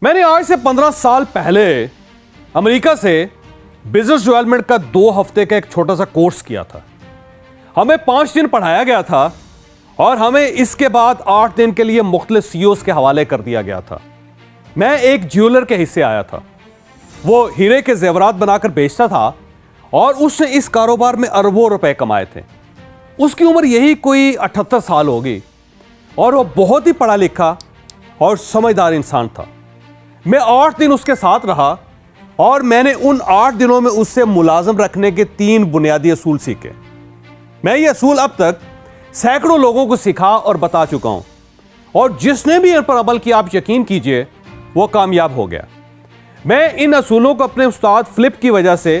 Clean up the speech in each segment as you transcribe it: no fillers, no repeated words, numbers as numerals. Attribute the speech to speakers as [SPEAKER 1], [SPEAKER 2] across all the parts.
[SPEAKER 1] मैंने आज से 15 साल पहले अमेरिका से बिजनेस डेवलपमेंट का 2 हफ्ते का एक छोटा सा कोर्स किया था। हमें 5 दिन पढ़ाया गया था और हमें इसके बाद 8 दिन के लिए मुख्तलिफ सीईओज के हवाले कर दिया गया था। मैं एक ज्वेलर के हिस्से आया था। वो हीरे के जेवरात बनाकर बेचता था और उसने इस कारोबार में अरबों रुपए कमाए थे। उसकी उम्र यही कोई 78 साल होगी और वो बहुत ही पढ़ा लिखा और समझदार इंसान था। मैं 8 दिन उसके साथ रहा और मैंने उन 8 दिनों में उससे मुलाजिम रखने के 3 बुनियादी असूल सीखे। मैं ये असूल अब तक सैकड़ों लोगों को सिखा और बता चुका हूं और जिसने भी इन पर अमल किया, आप यकीन कीजिए, वो कामयाब हो गया। मैं इन असूलों को अपने उस्ताद फ्लिप की वजह से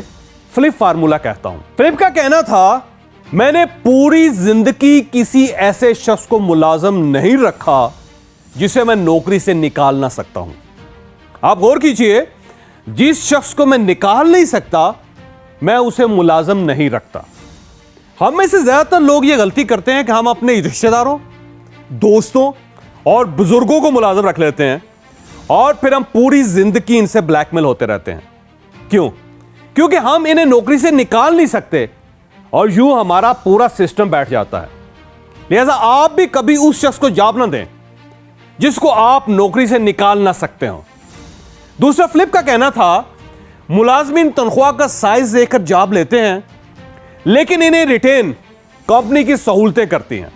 [SPEAKER 1] फ्लिप फार्मूला कहता हूं। फ्लिप का कहना था, मैंने पूरी जिंदगी किसी ऐसे शख्स को मुलाजिम नहीं रखा जिसे मैं नौकरी से निकाल ना सकता हूं। आप गौर कीजिए, जिस शख्स को मैं निकाल नहीं सकता मैं उसे मुलाजिम नहीं रखता। हम में से ज्यादातर लोग ये गलती करते हैं कि हम अपने रिश्तेदारों, दोस्तों और बुजुर्गों को मुलाजिम रख लेते हैं और फिर हम पूरी जिंदगी इनसे ब्लैकमेल होते रहते हैं। क्यों? क्योंकि हम इन्हें नौकरी से निकाल नहीं सकते और यूं हमारा पूरा सिस्टम बैठ जाता है। लिहाजा आप भी कभी उस शख्स को जॉब ना दें जिसको आप नौकरी से निकाल ना सकते हो। दूसरा, फ्लिप का कहना था, मुलाजमीन तनख्वाह का साइज देखकर जॉब लेते हैं लेकिन इन्हें रिटेन कंपनी की सहूलतें करती हैं।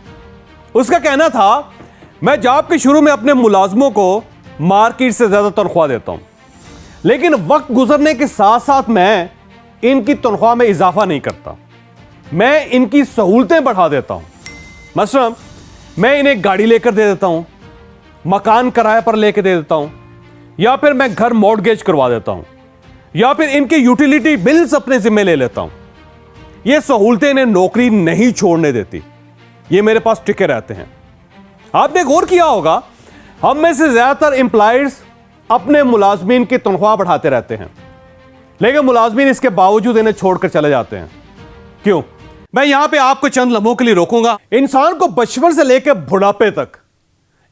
[SPEAKER 1] उसका कहना था, मैं जॉब के शुरू में अपने मुलाजमों को मार्केट से ज्यादा तनख्वाह देता हूं लेकिन वक्त गुजरने के साथ साथ मैं इनकी तनख्वाह में इजाफा नहीं करता, मैं इनकी सहूलतें बढ़ा देता हूं। मसलन मैं इन्हें गाड़ी लेकर दे देता हूं, मकान किराए पर लेकर दे देता हूं, या फिर मैं घर मॉर्गेज करवा देता हूं, या फिर इनके यूटिलिटी बिल्स अपने जिम्मे ले लेता हूं। ये सहूलतें इन्हें नौकरी नहीं छोड़ने देती, ये मेरे पास टिके रहते हैं। आपने गौर किया होगा, हम में से ज्यादातर एम्प्लॉयर्स अपने मुलाजमीन की तनख्वाह बढ़ाते रहते हैं लेकिन मुलाजमीन इसके बावजूद इन्हें छोड़कर चले जाते हैं। क्यों? मैं यहां पे आपको चंद लम्हों के लिए रोकूंगा। इंसान को बचपन से लेकर बुढ़ापे तक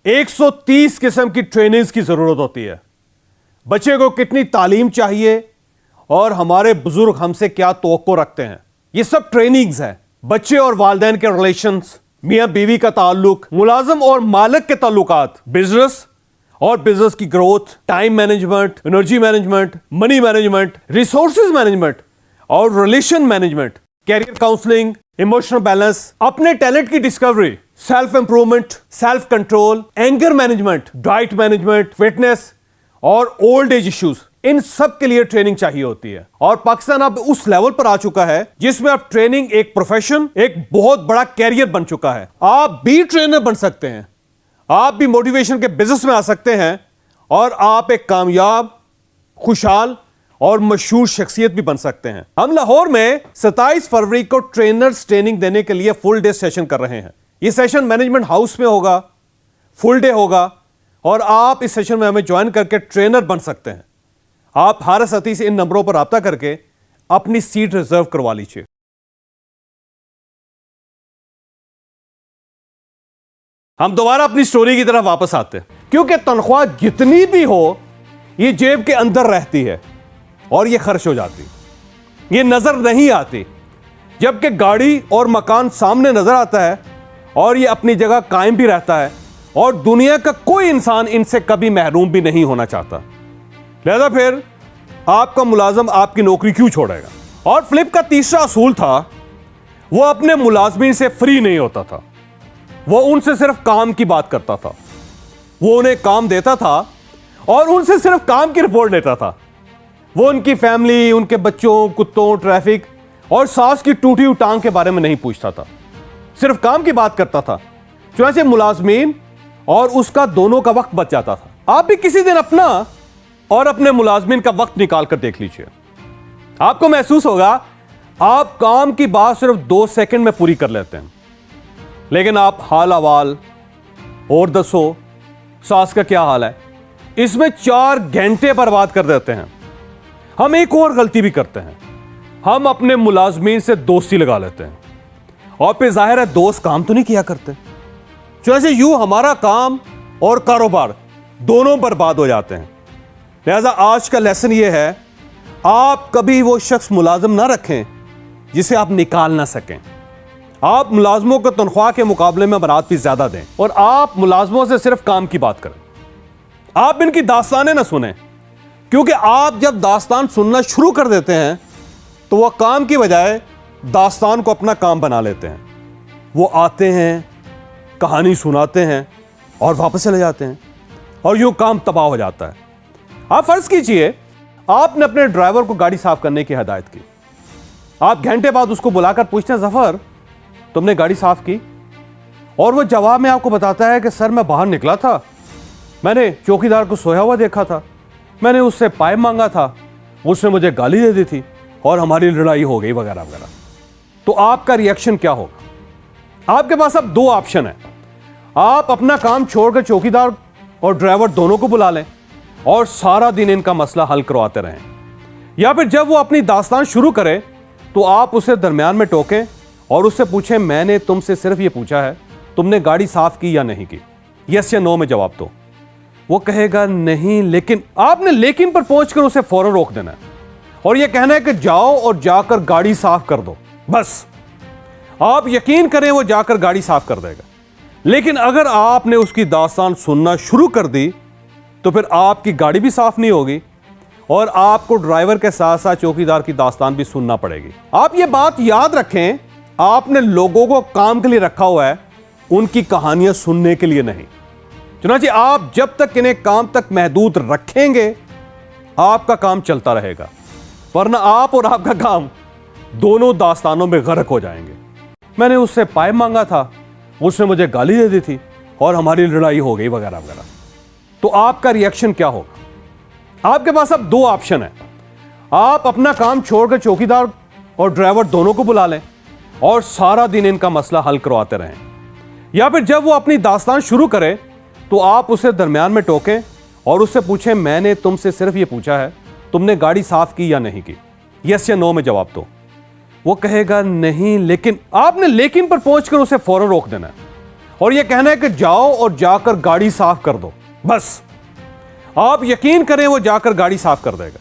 [SPEAKER 1] 130 किस्म की ट्रेनिंग्स की जरूरत होती है। बच्चे को कितनी तालीम चाहिए और हमारे बुजुर्ग हमसे क्या तवक्को रखते हैं, ये सब ट्रेनिंग्स है। बच्चे और वालिदैन के रिलेशंस, मियां बीवी का ताल्लुक, मुलाजिम और मालिक के ताल्लुकात, बिजनेस और बिजनेस की growth, time management, energy management, money management, resources management और relation management, career counselling, emotional balance, अपने टैलेंट की discovery, self improvement, self control, anger management, diet management, fitness और ओल्ड एज इश्यूज, इन सब के लिए ट्रेनिंग चाहिए होती है। और पाकिस्तान अब उस लेवल पर आ चुका है जिसमें अब ट्रेनिंग एक प्रोफेशन, एक बहुत बड़ा कैरियर बन चुका है। आप भी ट्रेनर बन सकते हैं, आप भी मोटिवेशन के बिजनेस में आ सकते हैं और आप एक कामयाब, खुशहाल और मशहूर शख्सियत भी बन सकते हैं। हम लाहौर में 27 फरवरी को ट्रेनर्स ट्रेनिंग देने के लिए फुल डे सेशन कर रहे हैं। यह सेशन मैनेजमेंट हाउस में होगा, फुल डे होगा और आप इस सेशन में हमें ज्वाइन करके ट्रेनर बन सकते हैं। आप हारिस अतीस इन नंबरों पर राब्ता करके अपनी सीट रिजर्व करवा लीजिए। हम दोबारा अपनी स्टोरी की तरफ वापस आते हैं। क्योंकि तनख्वाह जितनी भी हो ये जेब के अंदर रहती है और ये खर्च हो जाती, ये नजर नहीं आती, जबकि गाड़ी और मकान सामने नजर आता है और ये अपनी जगह कायम भी रहता है और दुनिया का कोई इंसान इनसे कभी महरूम भी नहीं होना चाहता। लिहाजा फिर आपका मुलाजिम आपकी नौकरी क्यों छोड़ेगा? और फ्लिप का तीसरा असूल था, वो अपने मुलाजमीन से फ्री नहीं होता था, वो उनसे सिर्फ काम की बात करता था। वो उन्हें काम देता था और उनसे सिर्फ काम की रिपोर्ट लेता था। वो उनकी फैमिली, उनके बच्चों, कुत्तों, ट्रैफिक और सास की टूटी हुई टांग के बारे में नहीं पूछता था, सिर्फ काम की बात करता था। चुनांचे मुलाजमीन और उसका दोनों का वक्त बच जाता था। आप भी किसी दिन अपना और अपने मुलाजमीन का वक्त निकाल कर देख लीजिए, आपको महसूस होगा आप काम की बात सिर्फ 2 सेकंड में पूरी कर लेते हैं लेकिन आप हाल अहवाल और दसो, सास का क्या हाल है, इसमें 4 घंटे बर्बाद कर देते हैं। हम एक और गलती भी करते हैं, हम अपने मुलाजमीन से दोस्ती लगा लेते हैं और फिर जाहिर है दोस्त काम तो नहीं किया करते, चुनांचे यूं हमारा काम और कारोबार दोनों बर्बाद हो जाते हैं। लिहाजा आज का लेसन यह है, आप कभी वो शख्स मुलाजिम ना रखें जिसे आप निकाल ना सकें। आप मुलाजमों को तनख्वाह के मुकाबले में बरात भी ज्यादा दें और आप मुलाजमों से सिर्फ काम की बात करें। आप इनकी दास्तानें ना सुने, क्योंकि आप जब दास्तान सुनना शुरू कर देते हैं तो वह काम की बजाय दास्तान को अपना काम बना लेते हैं। वो आते हैं, कहानी सुनाते हैं और वापस चले जाते हैं और यूं काम तबाह हो जाता है। आप फर्ज कीजिए आपने अपने ड्राइवर को गाड़ी साफ करने की हिदायत की। आप घंटे बाद उसको बुलाकर पूछते हैं, जफर तुमने गाड़ी साफ की? और वो जवाब में आपको बताता है कि सर मैं बाहर निकला था, मैंने चौकीदार को सोया हुआ देखा था, मैंने उससे पाइप मांगा था, उसने मुझे गाली दे दी थी और हमारी लड़ाई हो गई वगैरह वगैरह। तो आपका रिएक्शन क्या होगा? आपके पास अब दो ऑप्शन है। आप अपना काम छोड़कर चौकीदार और ड्राइवर दोनों को बुला लें और सारा दिन इनका मसला हल करवाते रहें, या फिर जब वो अपनी दास्तान शुरू करे तो आप उसे दरमियान में टोकें और उससे पूछें, मैंने तुमसे सिर्फ ये पूछा है तुमने गाड़ी साफ की या नहीं की, यस या नो में जवाब दो। वो कहेगा नहीं लेकिन। आपने लेकिन पर पहुंचकर उसे फौरन रोक देना है और यह कहना है कि जाओ और जाकर गाड़ी साफ कर दो। बस आप यकीन करें वो जाकर गाड़ी साफ कर देगा। लेकिन अगर आपने उसकी दास्तान सुनना शुरू कर दी तो फिर आपकी गाड़ी भी साफ नहीं होगी और आपको ड्राइवर के साथ साथ चौकीदार की दास्तान भी सुनना पड़ेगी। आप ये बात याद रखें, आपने लोगों को काम के लिए रखा हुआ है, उनकी कहानियां सुनने के लिए नहीं। चुनांचे आप जब तक इन्हें काम तक महदूद रखेंगे आपका काम चलता रहेगा, वरना आप और आपका काम दोनों दास्तानों में गर्क हो जाएंगे। मैंने उससे पाइप मांगा था, उसने मुझे गाली दे दी थी और हमारी लड़ाई हो गई वगैरह वगैरह। तो आपका रिएक्शन क्या होगा? आपके पास अब दो ऑप्शन है। आप अपना काम छोड़कर चौकीदार और ड्राइवर दोनों को बुला लें और सारा दिन इनका मसला हल करवाते रहें, या फिर जब वो अपनी दास्तान शुरू करे तो आप उसे दरमियान में टोकें और उससे पूछें, मैंने तुमसे सिर्फ ये पूछा है तुमने गाड़ी साफ की या नहीं की, यस या नो में जवाब दो। वो कहेगा नहीं लेकिन। आपने लेकिन पर पहुंचकर उसे फौरन रोक देना है और यह कहना है कि जाओ और जाकर गाड़ी साफ कर दो। बस आप यकीन करें वो जाकर गाड़ी साफ कर देगा।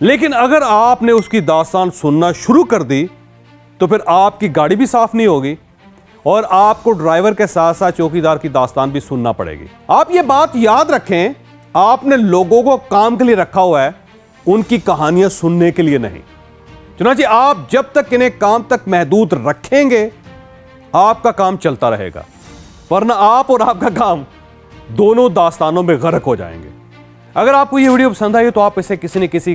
[SPEAKER 1] लेकिन अगर आपने उसकी दास्तान सुनना शुरू कर दी तो फिर आपकी गाड़ी भी साफ नहीं होगी और आपको ड्राइवर के साथ साथ चौकीदार की दास्तान भी सुनना पड़ेगी। आप ये बात याद रखें, आपने लोगों को काम के लिए रखा हुआ है, उनकी कहानियां सुनने के लिए नहीं। चुनांचे आप जब तक इन्हें काम तक महदूद रखेंगे आपका काम चलता रहेगा, वरना आप और आपका काम दोनों दास्तानों में गर्क हो जाएंगे। अगर आपको यह वीडियो पसंद आई तो आप इसे किसी न किसी